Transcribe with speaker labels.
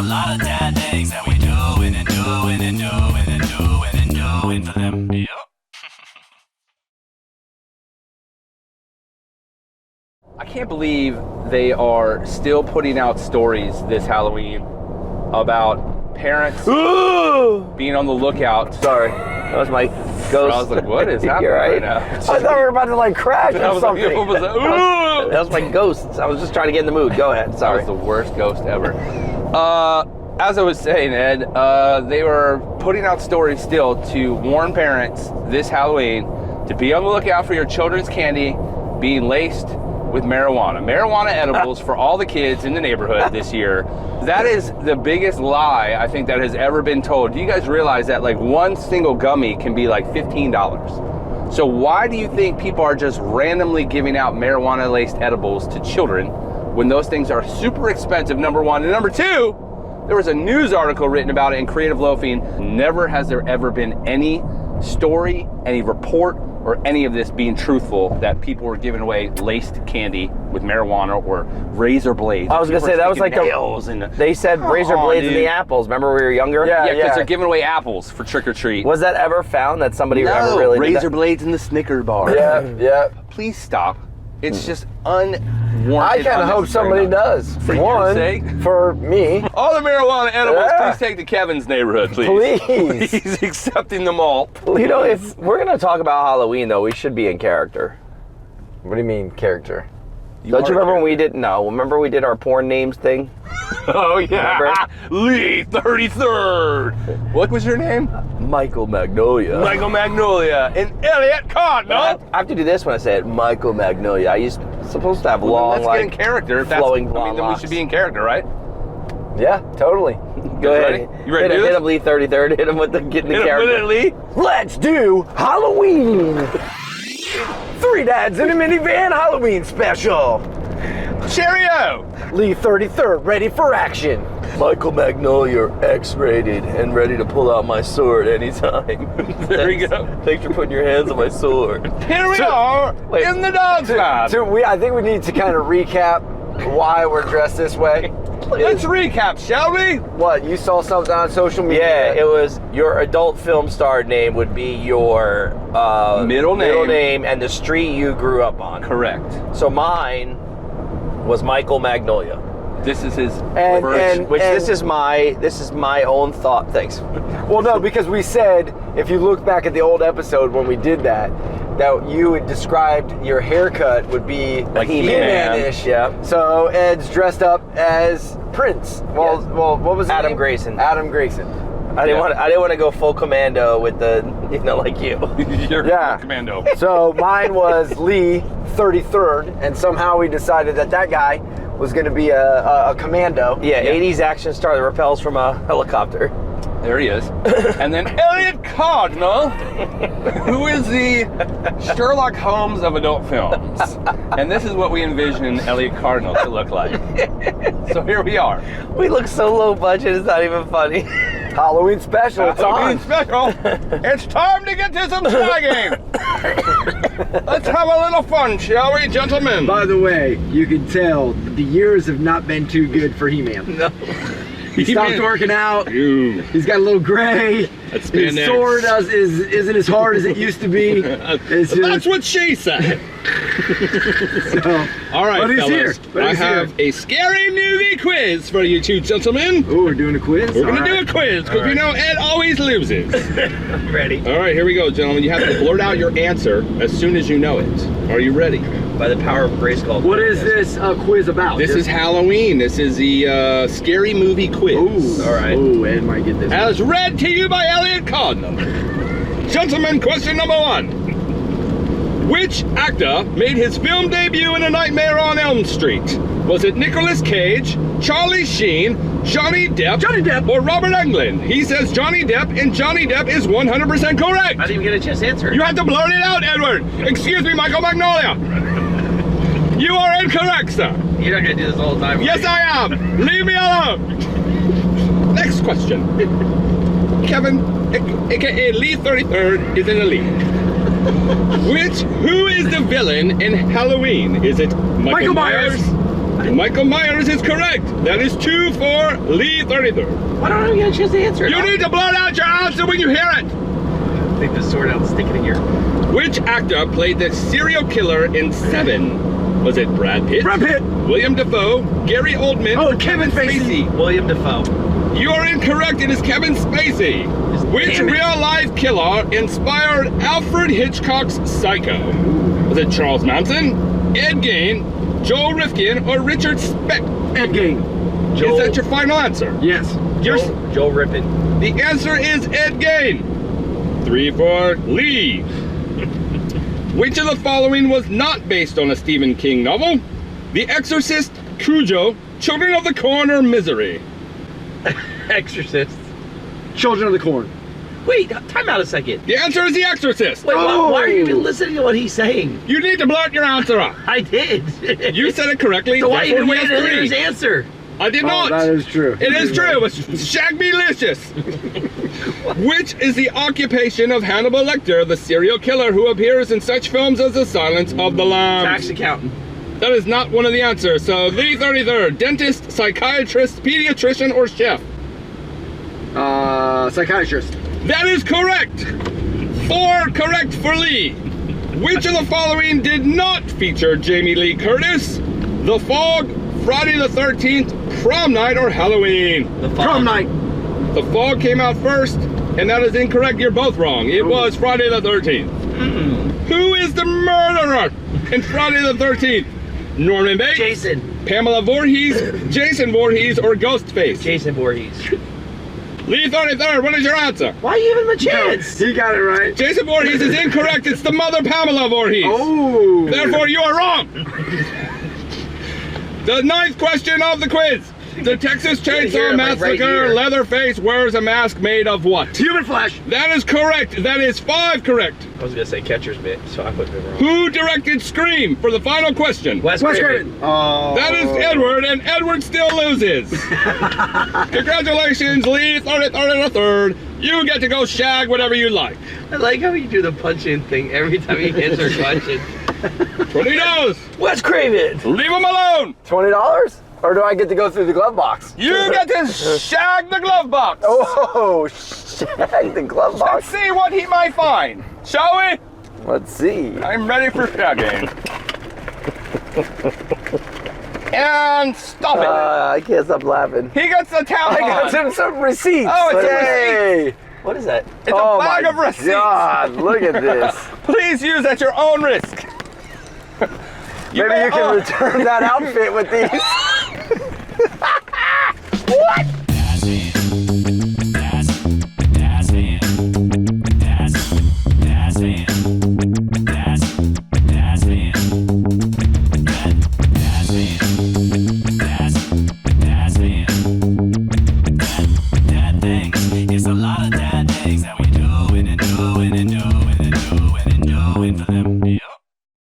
Speaker 1: lot of dad things that we doing and doing and doing and doing and doing for them. Yep.
Speaker 2: I can't believe they are still putting out stories this Halloween about parents being on the lookout.
Speaker 3: Sorry, that was my ghost.
Speaker 2: I was like, what is happening right now?
Speaker 3: I thought we were about to like crash or something.
Speaker 2: That
Speaker 3: was my ghost. I was just trying to get in the mood. Go ahead. Sorry.
Speaker 2: That was the worst ghost ever. As I was saying, Ed, they were putting out stories still to warn parents this Halloween to be on the lookout for your children's candy being laced with marijuana. Marijuana edibles for all the kids in the neighborhood this year. That is the biggest lie I think that has ever been told. Do you guys realize that like one single gummy can be like $15? So why do you think people are just randomly giving out marijuana laced edibles to children when those things are super expensive, number one? And number two, there was a news article written about it in Creative Loafing. Never has there ever been any story, any report, or any of this being truthful that people were giving away laced candy with marijuana or razor blades.
Speaker 3: I was gonna say that was like they said razor blades in the apples. Remember when we were younger?
Speaker 2: Yeah, because they're giving away apples for trick or treat.
Speaker 3: Was that ever found that somebody ever really did
Speaker 2: razor blades in the Snicker bar?
Speaker 4: Yeah.
Speaker 2: Please stop. It's just unwarranted.
Speaker 4: I kind of hope somebody does.
Speaker 2: For your sake?
Speaker 4: For me.
Speaker 2: All the marijuana edibles, please take to Kevin's neighborhood, please.
Speaker 4: Please.
Speaker 2: He's accepting them all.
Speaker 3: You know, if we're gonna talk about Halloween, though, we should be in character.
Speaker 4: What do you mean, character?
Speaker 3: Don't you remember when we did? No, remember we did our porn names thing?
Speaker 2: Oh yeah,
Speaker 3: remember?
Speaker 2: Lee 33rd. What was your name?
Speaker 3: Michael Magnolia.
Speaker 2: Michael Magnolia and Elliot Cardinal.
Speaker 3: I have to do this when I say it. Michael Magnolia. I used supposed to have long,
Speaker 2: let's get in character. If
Speaker 3: flowing
Speaker 2: that's, I mean, then we should be in character, right?
Speaker 4: Yeah, totally.
Speaker 3: Go ahead.
Speaker 2: You ready to do this?
Speaker 3: Hit him, Lee 33rd. Hit him with the getting the character.
Speaker 2: Hit him with it, Lee.
Speaker 4: Let's do Halloween. 3 dads in a minivan Halloween special.
Speaker 2: Cheerio.
Speaker 4: Lee 33rd, ready for action.
Speaker 3: Michael Magnolia, X-rated, and ready to pull out my sword anytime.
Speaker 2: There we go.
Speaker 3: Thanks for putting your hands on my sword.
Speaker 2: Here we are in the dog slab.
Speaker 4: I think we need to kind of recap why we're dressed this way.
Speaker 2: Let's recap, shall we?
Speaker 4: What, you saw something on social media?
Speaker 3: Yeah, it was your adult film star name would be your
Speaker 2: middle
Speaker 3: name and the street you grew up on.
Speaker 2: Correct.
Speaker 3: So mine was Michael Magnolia.
Speaker 2: This is his
Speaker 3: this is my own thought. Thanks.
Speaker 4: Well, no, because we said if you look back at the old episode when we did that you had described your haircut would be
Speaker 3: like
Speaker 4: He-Man-ish.
Speaker 3: Yeah.
Speaker 4: So Ed's dressed up as Prince. Well, what was his
Speaker 3: Adam
Speaker 4: name?
Speaker 3: Grayson.
Speaker 4: Adam Grayson.
Speaker 3: I didn't want to go full commando with the like you.
Speaker 2: You're commando.
Speaker 4: So mine was Lee 33rd, and somehow we decided that guy was going to be a commando.
Speaker 3: Yeah, 80s action star that repels from a helicopter.
Speaker 2: There he is. And then Elliot Cardinal, who is the Sherlock Holmes of adult films. And this is what we envision Elliot Cardinal to look like. So here we are.
Speaker 3: We look so low budget, it's not even funny.
Speaker 4: Halloween special, it's
Speaker 2: Halloween
Speaker 4: on.
Speaker 2: special. It's time to get to some swagging. Let's have a little fun, shall we, gentlemen?
Speaker 4: By the way, you can tell the years have not been too good for He-Man.
Speaker 3: No.
Speaker 4: He stopped working out.
Speaker 2: Ew.
Speaker 4: He's got a little gray. His sword isn't as hard as it used to be.
Speaker 2: That's what she said.
Speaker 4: So,
Speaker 2: all right,
Speaker 4: but he's
Speaker 2: fellas.
Speaker 4: here.
Speaker 2: I have a scary movie quiz for you two gentlemen.
Speaker 4: Oh, we're doing a quiz?
Speaker 2: We're going to do a quiz because we know Ed always loses.
Speaker 3: I'm ready.
Speaker 2: All right, here we go, gentlemen. You have to blurt out your answer as soon as you know it. Are you ready?
Speaker 3: By the power of Grayskull.
Speaker 4: What is this quiz about?
Speaker 2: This is Halloween. This is the scary movie quiz.
Speaker 4: Ooh.
Speaker 3: All right.
Speaker 4: Oh, Ed might get this.
Speaker 2: As read to you by Elliot Cardinal. Gentlemen, question number 1. Which actor made his film debut in A Nightmare on Elm Street? Was it Nicolas Cage, Charlie Sheen, Johnny Depp, or Robert Englund? He says Johnny Depp, and Johnny Depp is 100% correct.
Speaker 3: I didn't even get a chance to answer.
Speaker 2: You have to blurt it out, Edward. Excuse me, Michael Magnolia. You are incorrect, sir.
Speaker 3: You're not gonna do this all the time.
Speaker 2: Yes, I am. Leave me alone. Next question. Kevin, aka Lee 33rd, is in the lead. Who is the villain in Halloween? Is it Michael Myers, Michael Myers is correct. That is 2 for Lee 33rd.
Speaker 5: Why don't I get a chance to answer it?
Speaker 2: You need to blurt out your answer when you hear it.
Speaker 5: Take the sword out and stick it in here.
Speaker 2: Which actor played the serial killer in Seven? Was it Brad Pitt?
Speaker 4: Brad Pitt.
Speaker 2: William Dafoe, Gary Oldman,
Speaker 4: Oh,
Speaker 2: or
Speaker 4: Kevin Spacey.
Speaker 5: William Dafoe.
Speaker 2: You are incorrect. It is Kevin Spacey. Which
Speaker 5: Damn it.
Speaker 2: real-life killer inspired Alfred Hitchcock's Psycho? Was it Charles Manson, Ed Gein, Joel Rifkin, or Richard Speck?
Speaker 4: Ed Gein.
Speaker 2: Is that your final answer?
Speaker 4: Yes.
Speaker 5: Joel Rippin.
Speaker 2: The answer is Ed Gein. 3 for Lee. Which of the following was not based on a Stephen King novel? The Exorcist, Cujo, Children of the Corn, or Misery?
Speaker 5: Exorcist.
Speaker 4: Children of the Corn.
Speaker 5: Wait, time out a second.
Speaker 2: The answer is The Exorcist.
Speaker 5: Wait,
Speaker 4: Oh.
Speaker 5: why are you even listening to what he's saying?
Speaker 2: You need to blurt your answer out.
Speaker 5: I did.
Speaker 2: You said it correctly.
Speaker 5: So why
Speaker 2: therefore
Speaker 5: even
Speaker 2: he
Speaker 5: wait
Speaker 2: has
Speaker 5: to hear his
Speaker 2: 3.
Speaker 5: answer?
Speaker 2: I did
Speaker 4: Oh,
Speaker 2: not.
Speaker 4: that is true.
Speaker 2: It is true. It's Shagby-licious. Which is the occupation of Hannibal Lecter, the serial killer who appears in such films as The Silence of the Lambs?
Speaker 5: Tax accountant.
Speaker 2: That is not one of the answers. So Lee 33rd, dentist, psychiatrist, pediatrician, or chef?
Speaker 4: Psychiatrist.
Speaker 2: That is correct. 4 correct for Lee. Which of the following did not feature Jamie Lee Curtis? The Fog, Friday the 13th, Prom Night, or Halloween?
Speaker 5: The
Speaker 4: Prom night.
Speaker 2: The Fog came out first, and that is incorrect. You're both wrong. It was Friday the 13th. Who is the murderer in Friday the 13th? Norman Bates,
Speaker 5: Jason.
Speaker 2: Pamela Voorhees, Jason Voorhees, or Ghostface?
Speaker 5: Jason Voorhees.
Speaker 2: Lee 33rd, what is your answer?
Speaker 5: Why you give him a chance?
Speaker 4: He got it right.
Speaker 2: Jason Voorhees is incorrect. It's the mother Pamela Voorhees.
Speaker 4: Oh.
Speaker 2: Therefore, you are wrong. The 9th question of the quiz. The Texas
Speaker 5: hear
Speaker 2: Chainsaw
Speaker 5: it, like, right
Speaker 2: Massacre
Speaker 5: here.
Speaker 2: Leatherface wears a mask made of what?
Speaker 4: Human flesh.
Speaker 2: That is correct. That is 5 correct.
Speaker 5: I was gonna say catcher's mitt, so I put it wrong.
Speaker 2: Who directed Scream for the final question?
Speaker 5: Wes
Speaker 4: Wes
Speaker 5: Craven.
Speaker 4: Craven. Oh.
Speaker 2: That is Edward, and Edward still loses. Congratulations, Lee 33rd. You get to go shag whatever you like.
Speaker 5: I like how you do the punch-in thing every time he answers a question.
Speaker 2: $20.
Speaker 5: Wes Craven.
Speaker 2: Leave him alone.
Speaker 4: $20? Or do I get to go through the glove box?
Speaker 2: You get to shag the glove box.
Speaker 4: Oh, shag the glove
Speaker 2: Let's
Speaker 4: box.
Speaker 2: see what he might find, shall we?
Speaker 4: Let's see.
Speaker 2: I'm ready for shagging. And stop it.
Speaker 4: I can't stop laughing.
Speaker 2: He gets the tampon.
Speaker 4: I got him some receipts.
Speaker 2: Oh, it's a
Speaker 4: Yay.
Speaker 5: What is that?
Speaker 2: It's a bag of receipts.
Speaker 4: God, look at this.
Speaker 2: Please use at your own risk.
Speaker 4: Maybe you can return that outfit with these.
Speaker 2: What?